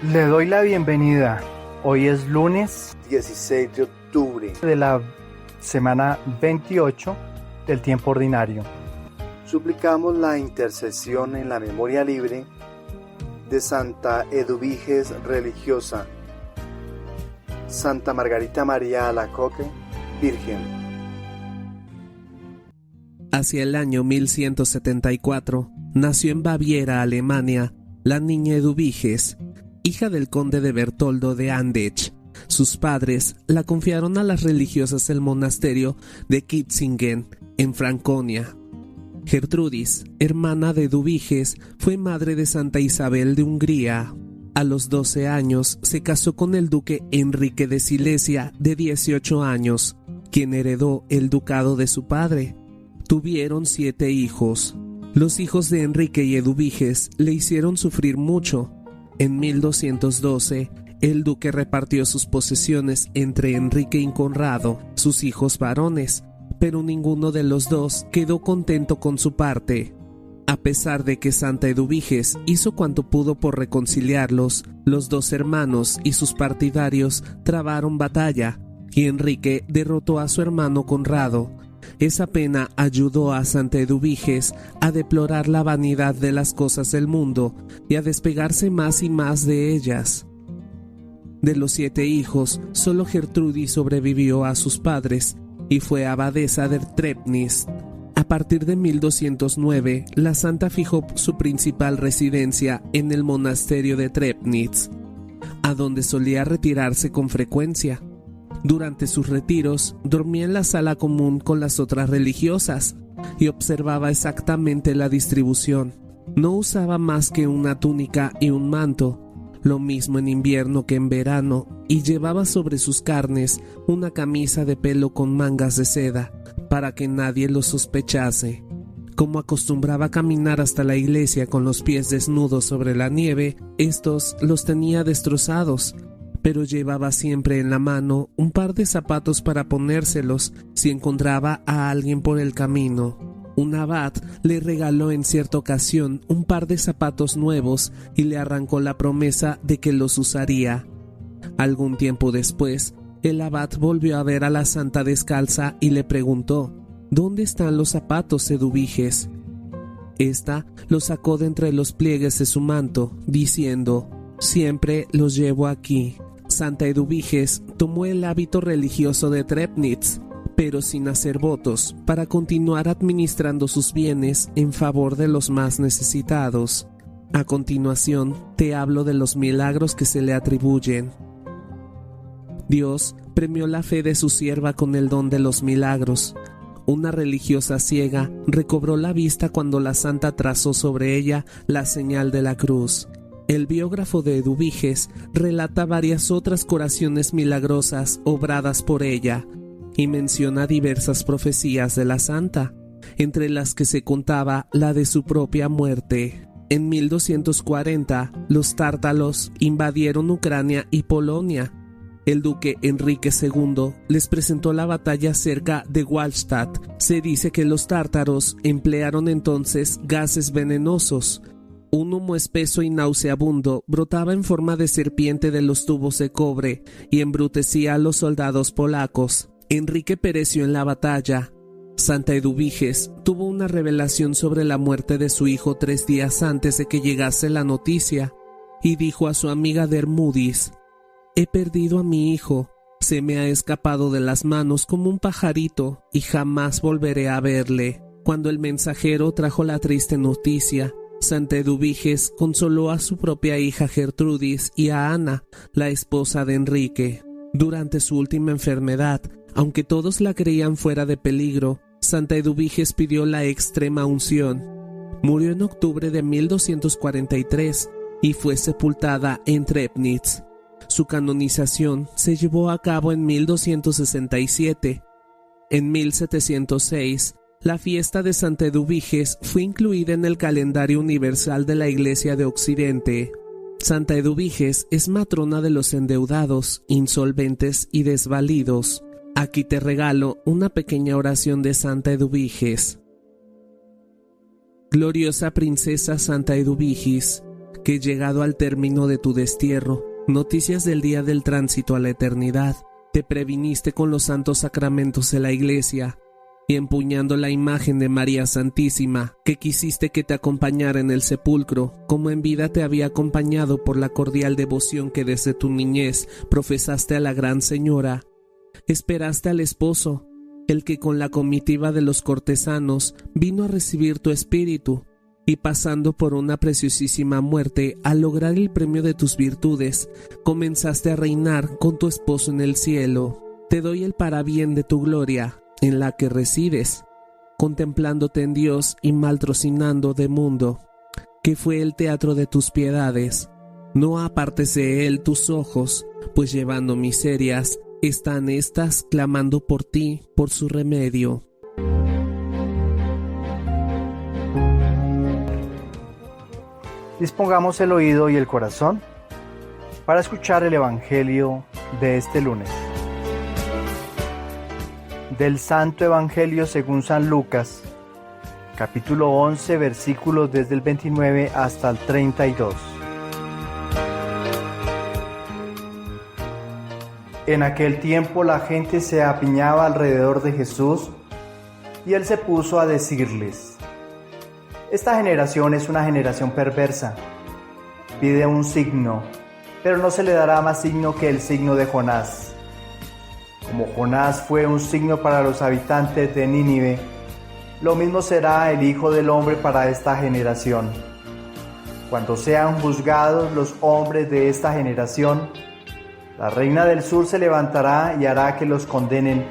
Le doy la bienvenida. Hoy es lunes 16 de octubre de la semana 28 del tiempo ordinario. Suplicamos la intercesión en la memoria libre de Santa Eduviges religiosa, Santa Margarita María Alacoque, Virgen. Hacia el año 1174 nació en Baviera, Alemania, la niña Eduviges, hija del conde de Bertoldo de Andech. Sus padres la confiaron a las religiosas del monasterio de Kitzingen, en Franconia. Gertrudis, hermana de Eduviges, fue madre de Santa Isabel de Hungría. A los 12 años se casó con el duque Enrique de Silesia, de 18 años, quien heredó el ducado de su padre. Tuvieron 7 hijos. Los hijos de Enrique y Eduviges le hicieron sufrir mucho. En 1212, el duque repartió sus posesiones entre Enrique y Conrado, sus hijos varones, pero ninguno de los dos quedó contento con su parte. A pesar de que Santa Eduviges hizo cuanto pudo por reconciliarlos, los dos hermanos y sus partidarios trabaron batalla, y Enrique derrotó a su hermano Conrado. Esa pena ayudó a Santa Eduviges a deplorar la vanidad de las cosas del mundo y a despegarse más y más de ellas. De los 7 hijos, solo Gertrudis sobrevivió a sus padres y fue abadesa de Trebnitz. A partir de 1209, la santa fijó su principal residencia en el monasterio de Trebnitz, a donde solía retirarse con frecuencia. Durante sus retiros, dormía en la sala común con las otras religiosas y observaba exactamente la distribución. No usaba más que una túnica y un manto, lo mismo en invierno que en verano, y llevaba sobre sus carnes una camisa de pelo con mangas de seda, para que nadie lo sospechase. Como acostumbraba caminar hasta la iglesia con los pies desnudos sobre la nieve, estos los tenía destrozados, pero llevaba siempre en la mano un par de zapatos para ponérselos si encontraba a alguien por el camino. Un abad le regaló en cierta ocasión un par de zapatos nuevos y le arrancó la promesa de que los usaría. Algún tiempo después, el abad volvió a ver a la santa descalza y le preguntó: ¿Dónde están los zapatos, Eduviges? Esta los sacó de entre los pliegues de su manto, diciendo: siempre los llevo aquí. Santa Eduviges tomó el hábito religioso de Trebnitz, pero sin hacer votos, para continuar administrando sus bienes en favor de los más necesitados. A continuación, te hablo de los milagros que se le atribuyen. Dios premió la fe de su sierva con el don de los milagros. Una religiosa ciega recobró la vista cuando la santa trazó sobre ella la señal de la cruz. El biógrafo de Eduviges relata varias otras curaciones milagrosas obradas por ella y menciona diversas profecías de la santa, entre las que se contaba la de su propia muerte. En 1240, los tártaros invadieron Ucrania y Polonia. El duque Enrique II les presentó la batalla cerca de Wallstatt. Se dice que los tártaros emplearon entonces gases venenosos. Un humo espeso y nauseabundo brotaba en forma de serpiente de los tubos de cobre y embrutecía a los soldados polacos. Enrique pereció en la batalla. Santa Eduviges tuvo una revelación sobre la muerte de su hijo 3 días antes de que llegase la noticia y dijo a su amiga Dermudis: «He perdido a mi hijo, se me ha escapado de las manos como un pajarito y jamás volveré a verle». Cuando el mensajero trajo la triste noticia, Santa Eduviges consoló a su propia hija Gertrudis y a Ana, la esposa de Enrique. Durante su última enfermedad, aunque todos la creían fuera de peligro, Santa Eduviges pidió la extrema unción. Murió en octubre de 1243 y fue sepultada en Trebnitz. Su canonización se llevó a cabo en 1267. En 1706, la fiesta de Santa Eduviges fue incluida en el calendario universal de la Iglesia de Occidente. Santa Eduviges es matrona de los endeudados, insolventes y desvalidos. Aquí te regalo una pequeña oración de Santa Eduviges. Gloriosa princesa Santa Eduviges, que llegado al término de tu destierro, noticias del día del tránsito a la eternidad, te previniste con los santos sacramentos de la Iglesia, y empuñando la imagen de María Santísima, que quisiste que te acompañara en el sepulcro, como en vida te había acompañado por la cordial devoción que desde tu niñez profesaste a la Gran Señora, esperaste al esposo, el que con la comitiva de los cortesanos vino a recibir tu espíritu, y pasando por una preciosísima muerte al lograr el premio de tus virtudes, comenzaste a reinar con tu esposo en el cielo. Te doy el parabién de tu gloria, en la que resides, contemplándote en Dios y maltrocinando de mundo, que fue el teatro de tus piedades. No apartes de él tus ojos, pues llevando miserias, están estas clamando por ti, por su remedio. Dispongamos el oído y el corazón para escuchar el Evangelio de este lunes. Del Santo Evangelio según San Lucas, capítulo 11, versículos desde el 29 hasta el 32. En aquel tiempo la gente se apiñaba alrededor de Jesús y él se puso a decirles: esta generación es una generación perversa. Pide un signo, pero no se le dará más signo que el signo de Jonás. Como Jonás fue un signo para los habitantes de Nínive, lo mismo será el Hijo del Hombre para esta generación. Cuando sean juzgados los hombres de esta generación, la reina del sur se levantará y hará que los condenen,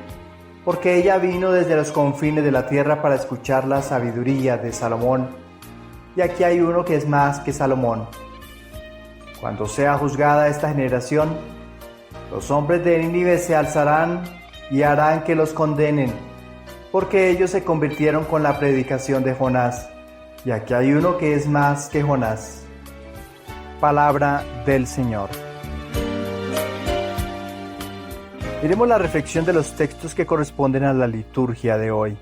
porque ella vino desde los confines de la tierra para escuchar la sabiduría de Salomón, y aquí hay uno que es más que Salomón. Cuando sea juzgada esta generación, los hombres de Nínive se alzarán y harán que los condenen, porque ellos se convirtieron con la predicación de Jonás, y aquí hay uno que es más que Jonás. Palabra del Señor. Miremos la reflexión de los textos que corresponden a la liturgia de hoy.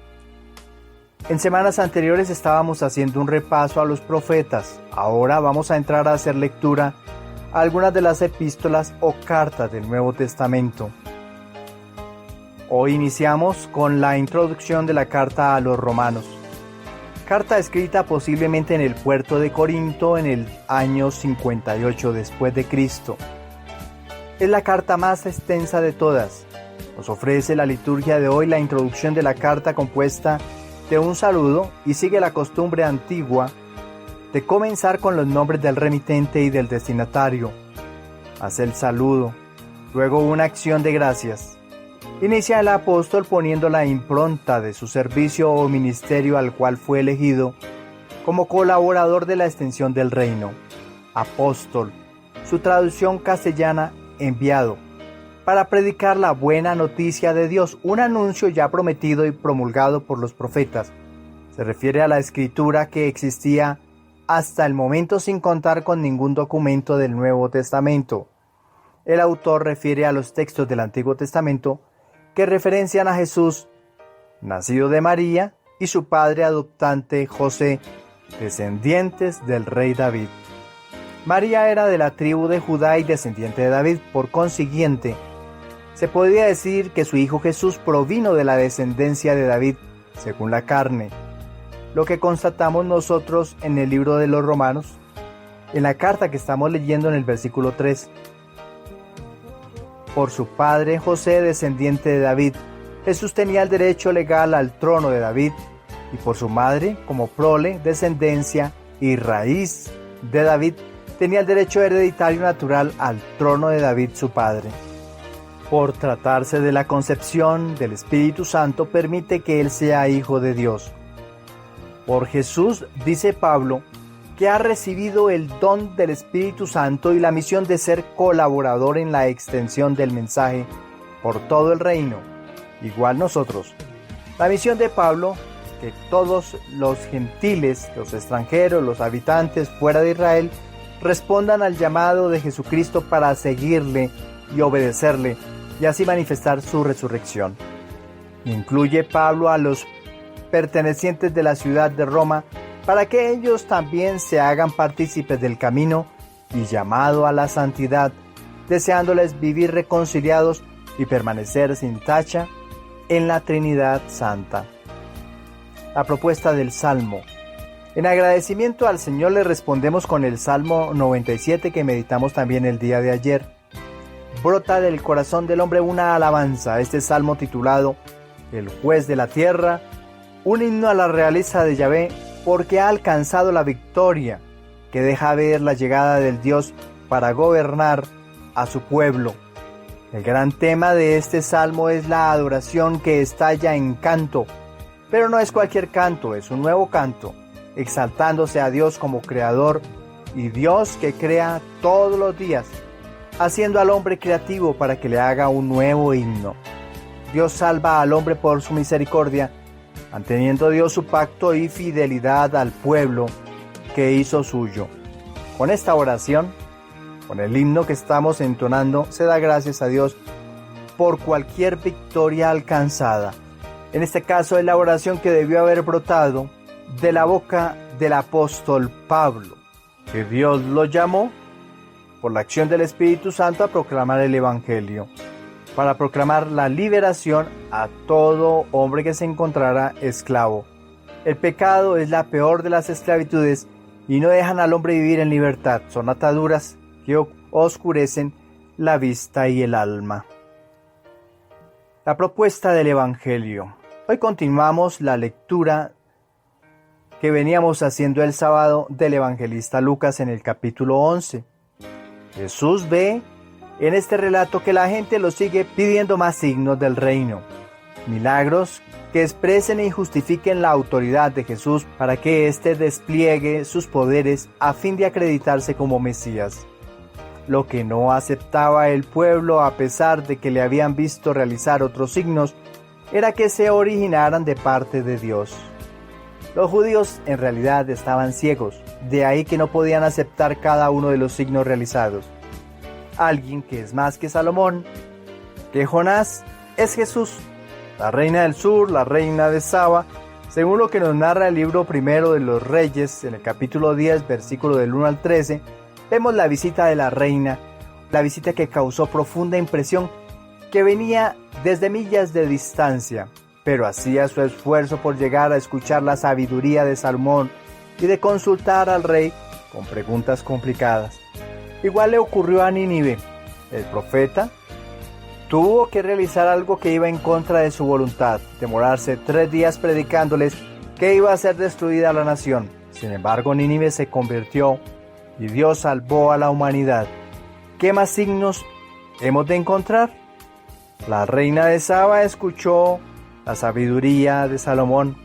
En semanas anteriores estábamos haciendo un repaso a los profetas. Ahora vamos a entrar a hacer lectura a algunas de las epístolas o cartas del Nuevo Testamento. Hoy iniciamos con la introducción de la carta a los Romanos. Carta escrita posiblemente en el puerto de Corinto en el año 58 después de Cristo. Es la carta más extensa de todas. Nos ofrece la liturgia de hoy la introducción de la carta compuesta de un saludo y sigue la costumbre antigua de comenzar con los nombres del remitente y del destinatario. Hace el saludo, luego una acción de gracias. Inicia el apóstol poniendo la impronta de su servicio o ministerio al cual fue elegido como colaborador de la extensión del reino. Apóstol, su traducción castellana, enviado, para predicar la buena noticia de Dios, un anuncio ya prometido y promulgado por los profetas. Se refiere a la escritura que existía hasta el momento sin contar con ningún documento del Nuevo Testamento. El autor refiere a los textos del Antiguo Testamento que referencian a Jesús, nacido de María, y su padre adoptante José, descendientes del rey David. María era de la tribu de Judá y descendiente de David, por consiguiente, se podría decir que su hijo Jesús provino de la descendencia de David, según la carne, lo que constatamos nosotros en el libro de los Romanos, en la carta que estamos leyendo en el versículo 3. Por su padre José, descendiente de David, Jesús tenía el derecho legal al trono de David, y por su madre, como prole, descendencia y raíz de David, tenía el derecho hereditario natural al trono de David su padre. Por tratarse de la concepción del Espíritu Santo, permite que él sea hijo de Dios. Por Jesús, dice Pablo, que ha recibido el don del Espíritu Santo y la misión de ser colaborador en la extensión del mensaje por todo el reino. Igual nosotros. La misión de Pablo, que todos los gentiles, los extranjeros, los habitantes fuera de Israel, respondan al llamado de Jesucristo para seguirle y obedecerle, y así manifestar su resurrección. Incluye Pablo a los pertenecientes de la ciudad de Roma para que ellos también se hagan partícipes del camino y llamado a la santidad, deseándoles vivir reconciliados y permanecer sin tacha en la Trinidad Santa. La propuesta del Salmo. En agradecimiento al Señor le respondemos con el Salmo 97 que meditamos también el día de ayer. Brota del corazón del hombre una alabanza, este salmo titulado El juez de la tierra, un himno a la realeza de Yahvé, porque ha alcanzado la victoria, que deja ver la llegada del Dios para gobernar a su pueblo. El gran tema de este salmo es la adoración que estalla en canto, pero no es cualquier canto, es un nuevo canto, exaltándose a Dios como creador y Dios que crea todos los días, haciendo al hombre creativo para que le haga un nuevo himno. Dios salva al hombre por su misericordia, manteniendo Dios su pacto y fidelidad al pueblo que hizo suyo. Con esta oración, con el himno que estamos entonando, se da gracias a Dios por cualquier victoria alcanzada. En este caso es la oración que debió haber brotado de la boca del apóstol Pablo, que Dios lo llamó por la acción del Espíritu Santo a proclamar el Evangelio, para proclamar la liberación a todo hombre que se encontrara esclavo. El pecado es la peor de las esclavitudes y no dejan al hombre vivir en libertad, son ataduras que oscurecen la vista y el alma. La propuesta del Evangelio. Hoy continuamos la lectura que veníamos haciendo el sábado del evangelista Lucas en el capítulo 11. Jesús ve en este relato que la gente lo sigue pidiendo más signos del reino, milagros que expresen y justifiquen la autoridad de Jesús para que éste despliegue sus poderes a fin de acreditarse como Mesías. Lo que no aceptaba el pueblo, a pesar de que le habían visto realizar otros signos, era que se originaran de parte de Dios. Los judíos en realidad estaban ciegos, de ahí que no podían aceptar cada uno de los signos realizados. Alguien que es más que Salomón, que Jonás, es Jesús, la reina del sur, la reina de Saba, según lo que nos narra el libro primero de los Reyes, en el capítulo 10, versículo del 1 al 13, vemos la visita de la reina, la visita que causó profunda impresión, que venía desde millas de distancia, pero hacía su esfuerzo por llegar a escuchar la sabiduría de Salomón y de consultar al rey con preguntas complicadas. Igual le ocurrió a Nínive. El profeta tuvo que realizar algo que iba en contra de su voluntad, demorarse 3 días predicándoles que iba a ser destruida la nación. Sin embargo, Nínive se convirtió y Dios salvó a la humanidad. ¿Qué más signos hemos de encontrar? La reina de Saba escuchó la sabiduría de Salomón.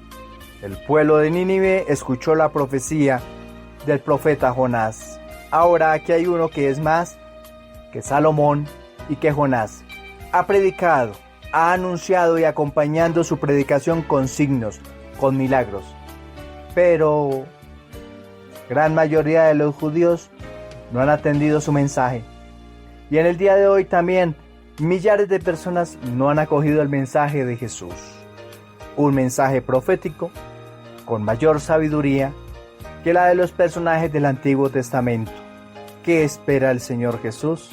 El pueblo de Nínive escuchó la profecía del profeta Jonás. Ahora aquí hay uno que es más que Salomón y que Jonás. Ha predicado, ha anunciado y acompañando su predicación con signos, con milagros. Pero gran mayoría de los judíos no han atendido su mensaje. Y en el día de hoy también millares de personas no han acogido el mensaje de Jesús. Un mensaje profético con mayor sabiduría que la de los personajes del Antiguo Testamento. ¿Qué espera el Señor Jesús?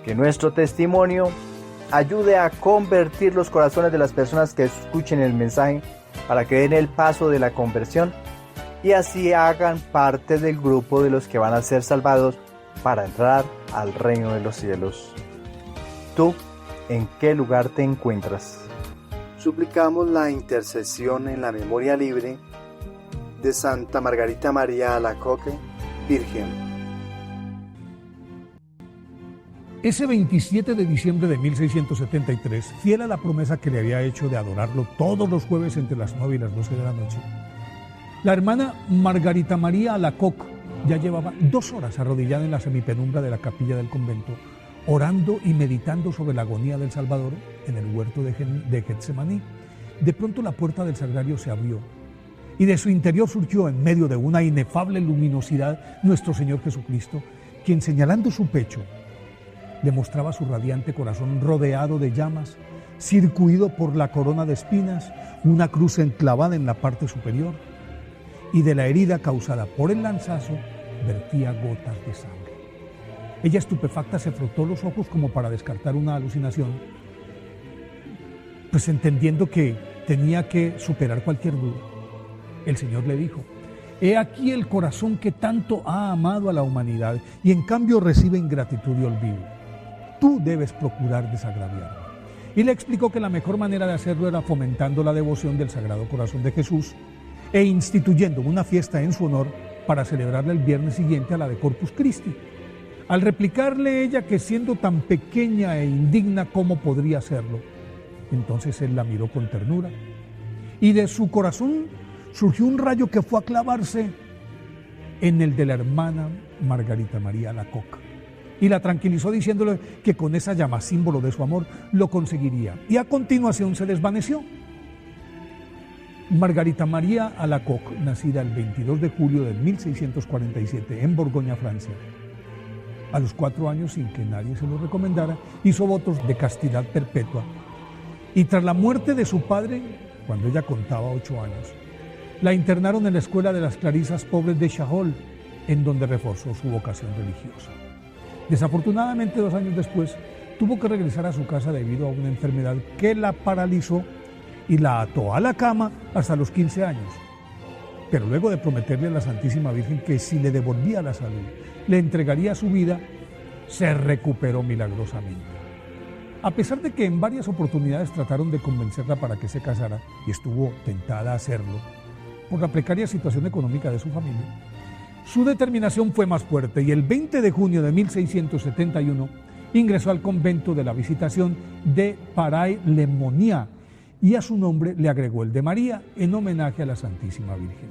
Que nuestro testimonio ayude a convertir los corazones de las personas que escuchen el mensaje para que den el paso de la conversión y así hagan parte del grupo de los que van a ser salvados para entrar al reino de los cielos. ¿Tú en qué lugar te encuentras? Suplicamos la intercesión en la memoria libre de Santa Margarita María Alacoque, Virgen. Ese 27 de diciembre de 1673, fiel a la promesa que le había hecho de adorarlo todos los jueves entre las 9 y las 12 de la noche, la hermana Margarita María Alacoque ya llevaba 2 horas arrodillada en la semipenumbra de la capilla del convento, orando y meditando sobre la agonía del Salvador en el huerto de Getsemaní. De pronto la puerta del sagrario se abrió y de su interior surgió, en medio de una inefable luminosidad, nuestro Señor Jesucristo, quien, señalando su pecho, le mostraba su radiante corazón rodeado de llamas, circuido por la corona de espinas, una cruz enclavada en la parte superior. y de la herida causada por el lanzazo vertía gotas de sangre. Ella, estupefacta, se frotó los ojos como para descartar una alucinación, pues entendiendo que tenía que superar cualquier duda. El Señor le dijo: he aquí el corazón que tanto ha amado a la humanidad y en cambio recibe ingratitud y olvido. Tú debes procurar desagraviarlo. Y le explicó que la mejor manera de hacerlo era fomentando la devoción del Sagrado Corazón de Jesús e instituyendo una fiesta en su honor para celebrarla el viernes siguiente a la de Corpus Christi. Al replicarle ella que siendo tan pequeña e indigna, ¿cómo podría hacerlo? Entonces él la miró con ternura y de su corazón surgió un rayo que fue a clavarse en el de la hermana Margarita María Alacoque y la tranquilizó diciéndole que con esa llama, símbolo de su amor, lo conseguiría. Y a continuación se desvaneció. Margarita María Alacoque, nacida el 22 de julio de 1647 en Borgoña, Francia, a los 4 años, sin que nadie se lo recomendara, hizo votos de castidad perpetua. Y tras la muerte de su padre, cuando ella contaba 8 años, la internaron en la escuela de las Clarisas Pobres de Chahol, en donde reforzó su vocación religiosa. Desafortunadamente, 2 años después, tuvo que regresar a su casa debido a una enfermedad que la paralizó y la ató a la cama hasta los 15 años. Pero luego de prometerle a la Santísima Virgen que si le devolvía la salud, le entregaría su vida, se recuperó milagrosamente. A pesar de que en varias oportunidades trataron de convencerla para que se casara, y estuvo tentada a hacerlo, por la precaria situación económica de su familia, su determinación fue más fuerte y el 20 de junio de 1671 ingresó al convento de la Visitación de Paray-le-Moniat y a su nombre le agregó el de María en homenaje a la Santísima Virgen.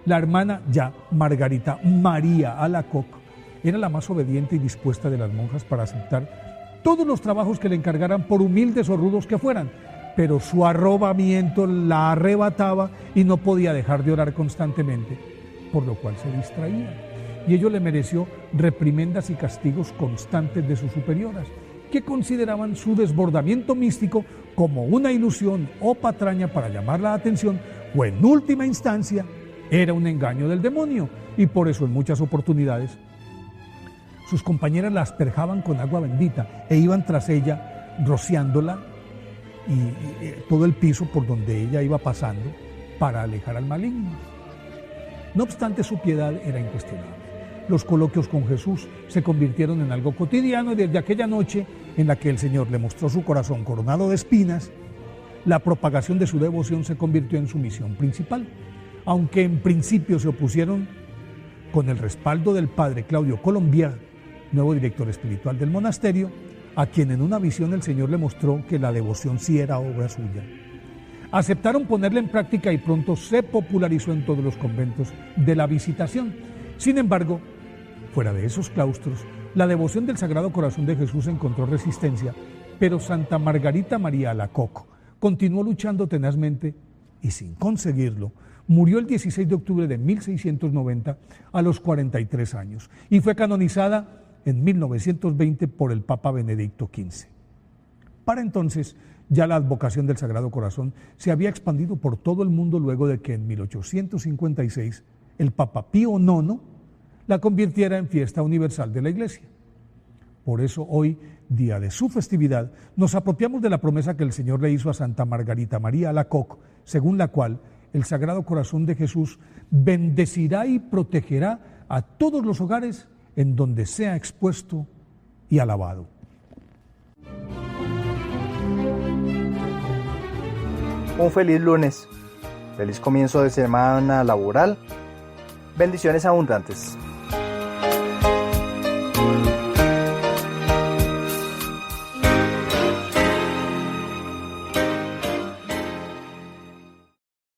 La hermana ya Margarita María Alacoque era la más obediente y dispuesta de las monjas para aceptar todos los trabajos que le encargaran, por humildes o rudos que fueran, pero su arrobamiento la arrebataba y no podía dejar de orar constantemente, por lo cual se distraía, y ello le mereció reprimendas y castigos constantes de sus superioras, que consideraban su desbordamiento místico como una ilusión o patraña para llamar la atención, o en última instancia era un engaño del demonio, y por eso en muchas oportunidades sus compañeras la asperjaban con agua bendita e iban tras ella rociándola y todo el piso por donde ella iba pasando para alejar al maligno. No obstante, su piedad era incuestionable. Los coloquios con Jesús se convirtieron en algo cotidiano y desde aquella noche en la que el Señor le mostró su corazón coronado de espinas, la propagación de su devoción se convirtió en su misión principal. Aunque en principio se opusieron, con el respaldo del padre Claudio Colombier, nuevo director espiritual del monasterio, a quien en una visión el Señor le mostró que la devoción sí era obra suya. Aceptaron ponerla en práctica y pronto se popularizó en todos los conventos de la Visitación. Sin embargo, fuera de esos claustros, la devoción del Sagrado Corazón de Jesús encontró resistencia, pero Santa Margarita María Alacoque continuó luchando tenazmente y sin conseguirlo, murió el 16 de octubre de 1690 a los 43 años y fue canonizada en 1920 por el Papa Benedicto XV. Para entonces, ya la advocación del Sagrado Corazón se había expandido por todo el mundo luego de que en 1856 el Papa Pío IX la convirtiera en fiesta universal de la Iglesia. Por eso hoy, día de su festividad, nos apropiamos de la promesa que el Señor le hizo a Santa Margarita María Alacoque, según la cual el Sagrado Corazón de Jesús bendecirá y protegerá a todos los hogares en donde sea expuesto y alabado. Un feliz lunes, feliz comienzo de semana laboral, bendiciones abundantes.